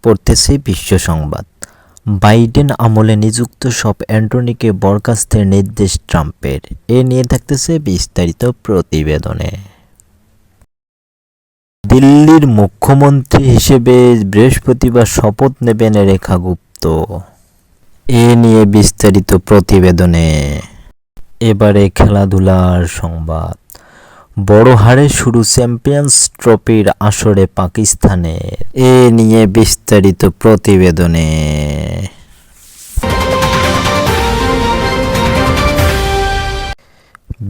পড়তেছে বিশ্ব সংবাদ। বাইডেন আমলে নিযুক্ত সব অ্যান্টনিকে বরখাস্তের নির্দেশ ট্রাম্পের। এ নিয়ে থাকতেছে বিস্তারিত প্রতিবেদনে। দিল্লির মুখ্যমন্ত্রী হিসেবে বৃহস্পতিবার শপথ নেবেন রেখা গুপ্ত। এ নিয়ে বিস্তারিত প্রতিবেদনে। এবারে খেলাধুলার সংবাদ। বড় হারে শুরু চ্যাম্পিয়ন্স ট্রফির আসরে পাকিস্তানের। এ নিয়ে বিস্তারিত প্রতিবেদনে।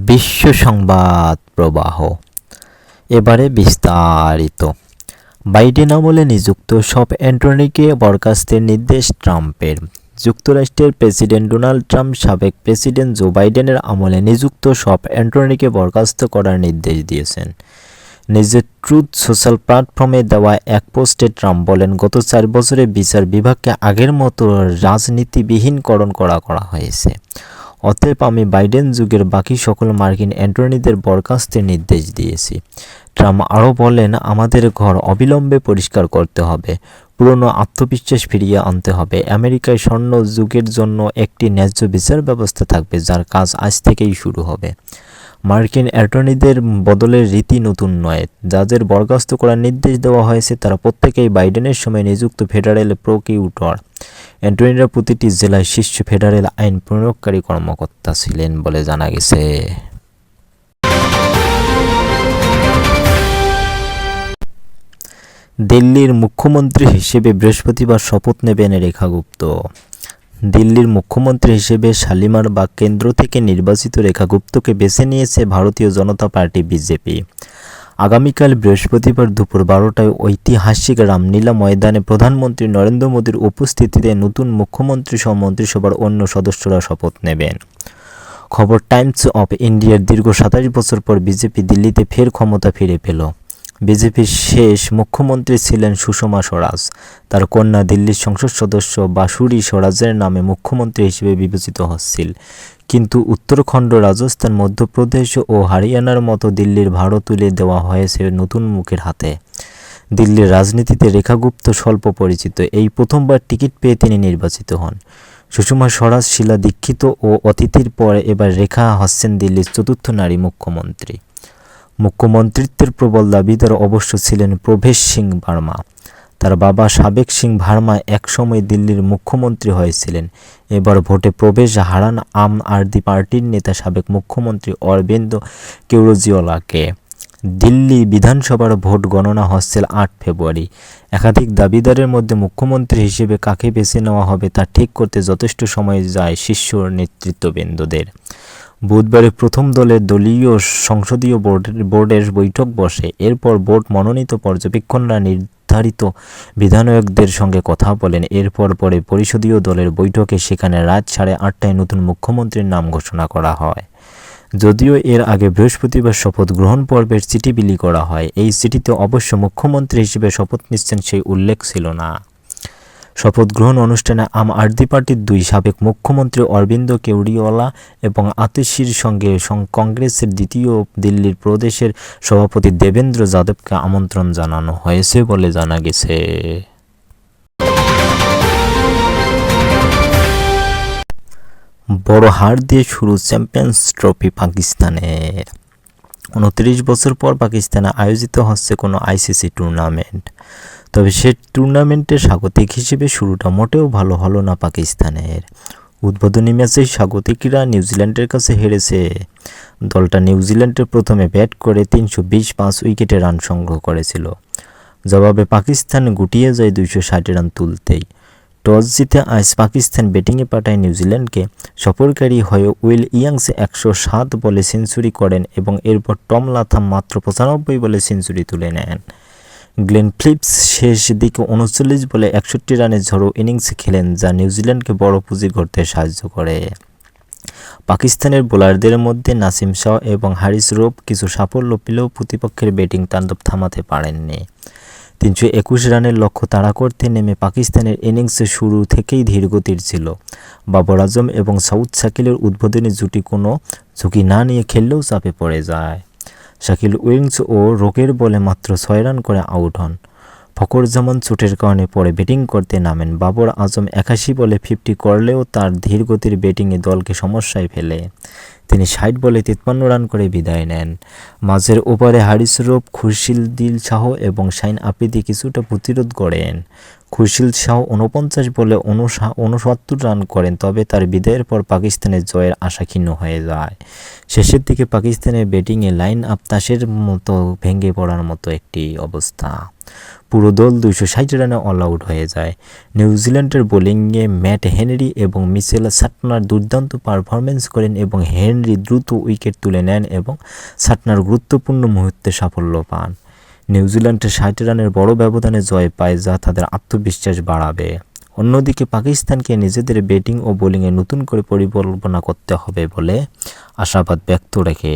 বিশ্ব সংবাদ প্রবাহ। এবারে বিস্তারিত। বাইডেন আমলে নিযুক্ত সব অ্যান্টনিকে বরখাস্তের নির্দেশ ট্রাম্পের। যুক্তরাষ্ট্রের প্রেসিডেন্ট ডোনাল্ড ট্রাম্প সাবেক প্রেসিডেন্ট জো বাইডেনের আমলে নিযুক্ত সব অ্যান্টনিকে বরখাস্ত করার নির্দেশ দিয়েছেন। নিজের ট্রুথ সোশ্যাল প্ল্যাটফর্মে দেওয়া এক পোস্টে ট্রাম্প বলেন, গত 4 বছরে বিচার বিভাগকে আগের মতো রাজনীতিবিহীনকরণ করা হয়েছে। অতএব আমি বাইডেন যুগের বাকি সকল মার্কিন অ্যান্টনিদের বরখাস্তের নির্দেশ দিয়েছি। ট্রাম্প আরও বলেন, আমাদের ঘর অবিলম্বে পরিষ্কার করতে হবে, পুরনো আত্মবিশ্বাস ফিরিয়ে আনতে হবে। আমেরিকায় স্বর্ণ যুগের জন্য একটি ন্যায্য বিচার ব্যবস্থা থাকবে, যার কাজ আজ থেকেই শুরু হবে। মার্কিন অ্যাটর্নিদের বদলের রীতি নতুন নয়। যাদের বরখাস্ত করার নির্দেশ দেওয়া হয়েছে তারা প্রত্যেকেই বাইডেনের সময় নিযুক্ত ফেডারেল প্রকিউটর। অ্যাটর্নিরা প্রতিটি জেলায় শীর্ষ ফেডারেল আইন প্রয়োগকারী কর্মকর্তা ছিলেন বলে জানা গেছে। দিল্লির মুখ্যমন্ত্রী হিসেবে বৃহস্পতিবার শপথ নেবেন রেখা গুপ্ত। দিল্লির মুখ্যমন্ত্রী হিসেবে শালিমার বাগ কেন্দ্র থেকে নির্বাচিত রেখা গুপ্তকে বেছে নিয়েছে ভারতীয় জনতা পার্টি বিজেপি। আগামীকাল বৃহস্পতিবার দুপুর 12টায় ঐতিহাসিক রামলীলা ময়দানে প্রধানমন্ত্রী নরেন্দ্র মোদীর উপস্থিতিতে নতুন মুখ্যমন্ত্রী সহ মন্ত্রিসভার অন্য সদস্যরা শপথ নেবেন। খবর টাইমস অফ ইন্ডিয়ার দীর্ঘ 27 বছর পর বিজেপি দিল্লিতে ফের ক্ষমতা ফিরে পেল। বিজেপির শেষ মুখ্যমন্ত্রী ছিলেন সুষমা স্বরাজ। তার কন্যা দিল্লির সংসদ সদস্য বাসুরি স্বরাজের নামে মুখ্যমন্ত্রী হিসেবে বিবেচিত হচ্ছিল। কিন্তু উত্তরাখণ্ড, রাজস্থান, মধ্যপ্রদেশ ও হরিয়ানার মতো দিল্লির ভারও তুলে দেওয়া হয়েছে নতুন মুখের হাতে। দিল্লির রাজনীতিতে রেখা গুপ্ত স্বল্প পরিচিত। এই প্রথমবার টিকিট পেয়ে তিনি নির্বাচিত হন। সুষমা স্বরাজ, শীলা দীক্ষিত ও অতিথির পর এবার রেখা হচ্ছেন দিল্লির চতুর্থ নারী মুখ্যমন্ত্রী। মুখ্যমন্ত্রিত্বের প্রবল দাবিদার অবশ্য ছিলেন প্রভেশ সিং ভার্মা। তার বাবা সাবেক সিং ভার্মা একসময় দিল্লির মুখ্যমন্ত্রী হয়েছিলেন। এবার ভোটে প্রবেশ হারান আম আদমি পার্টির নেতা সাবেক মুখ্যমন্ত্রী অরবিন্দ কেজরিওয়ালকে। দিল্লি বিধানসভার ভোট গণনা হচ্ছে 8 ফেব্রুয়ারি। একাধিক দাবিদারের মধ্যে মুখ্যমন্ত্রী হিসেবে কাকে বেছে নেওয়া হবে তা ঠিক করতে যথেষ্ট সময় যায় শীর্ষ নেতৃত্ববৃন্দদের। বুধবারে প্রথম দলীয় সংসদীয় বোর্ডের বৈঠক বসে। এরপর বোর্ড মনোনীত পর্যবেক্ষকরা নির্ধারিত বিধায়কদের সঙ্গে কথা বলেন। এরপর পরে পরিষদীয় দলের বৈঠকে সেখানে রাত 8:30টায় নতুন মুখ্যমন্ত্রীর নাম ঘোষণা করা হয়। যদিও এর আগে বৃহস্পতিবার শপথ গ্রহণ পর্বের চিঠি বিলি করা হয়। এই চিঠিতে অবশ্য মুখ্যমন্ত্রী হিসেবে শপথ নিচ্ছেন সেই উল্লেখ ছিল না। শপথ গ্রহণ অনুষ্ঠানে আম আদমি পার্টির 2 সাবেক মুখ্যমন্ত্রী অরবিন্দ কেজরিওয়াল এবং আতিশির সঙ্গে কংগ্রেসের দ্বিতীয় দিল্লির প্রদেশের সভাপতি দেবেন্দ্র যাদবকে আমন্ত্রণ জানানো হয়েছে বলে জানা গেছে। বড় হার দিয়ে শুরু চ্যাম্পিয়ন্স ট্রফি পাকিস্তানের। 29 বছর পর পাকিস্তানে আয়োজিত হচ্ছে কোনো আইসিসি টুর্নামেন্ট। তবে সে টুর্নামেন্টের স্বাগতিক হিসেবে শুরুটা মোটেও ভালো হলো না পাকিস্তানের। উদ্বোধনী ম্যাচে স্বাগতিকরা নিউজিল্যান্ডের কাছে হেরেছে। দলটা নিউজিল্যান্ডের প্রথমে ব্যাট করে 320 উইকেটে রান সংগ্রহ করেছিল। জবাবে পাকিস্তান গুটিয়ে যায় 260 রান তুলতেই। টস জিতে আজ পাকিস্তান ব্যাটিংয়ে পাঠায় নিউজিল্যান্ডকে। সফরকারী হয়ে উইল ইয়াংস 107 বলে সেঞ্চুরি করেন এবং এরপর টম লাথাম মাত্র 95 বলে সেঞ্চুরি তুলে নেন। গ্লেন ফিলিপস শেষ দিকে 39 বলে 61 রানের ঝড়ো ইনিংস খেলেন, যা নিউজিল্যান্ডকে বড় পুঁজি করতে সাহায্য করে। পাকিস্তানের বোলারদের মধ্যে নাসিম শাহ এবং হারিস রৌফ কিছু সাফল্য পেলেও প্রতিপক্ষের ব্যাটিং তাণ্ডব থামাতে পারেননি। 321 রানের লক্ষ্য তাড়া করতে নেমে পাকিস্তানের ইনিংস শুরু থেকেই ধীরগতির ছিল। বাবর আজম এবং সাউথ শাকিলের উদ্বোধনী জুটি কোনো ঝুঁকি না নিয়ে খেললেও চাপে পড়ে যায়। শাকিল উইংস ও রোকের বলে মাত্র 6 রান করে আউট হন। ফখরজামান চোটের কারণে পরে ব্যাটিং করতে নামেন। বাবর আজম 81 বলে 50 করলেও তার ধীরগতির ব্যাটিংয়ে দলকে সমস্যায় ফেলে। তিনি 60 বলে 53 রান করে বিদায় নেন। মাঝের ওভারে হারিস রূপ, খুরশিদ শাহ এবং শাহিন আফ্রিদি কিছুটা প্রতিরোধ করেন। খুরশিদ শাহ 49 বলে 69 রান করেন, তবে তার বিদায়ের পর পাকিস্তানের জয়ের আশা ক্ষীণ হয়ে যায়। শেষের দিকে পাকিস্তানের ব্যাটিংয়ে লাইন আপ তাসের মতো ভেঙে পড়ার মতো একটি অবস্থা। পুরো দল 260 রানে অল আউট হয়ে যায়। নিউজিল্যান্ডের বোলিংয়ে ম্যাট হেনরি এবং মিচেল সাটনার দুর্দান্ত পারফরমেন্স করেন এবং হেনরি দ্রুত উইকেট তুলে নেন এবং সাটনার গুরুত্বপূর্ণ মুহূর্তে সাফল্য পান। নিউজিল্যান্ডের 60 রানের বড় ব্যবধানে জয় পায়, যা তাদের আত্মবিশ্বাস বাড়াবে। অন্যদিকে পাকিস্তানকে নিজেদের ব্যাটিং ও বোলিংয়ে নতুন করে পরিকল্পনা করতে হবে বলে আশাবাদ ব্যক্ত রাখে।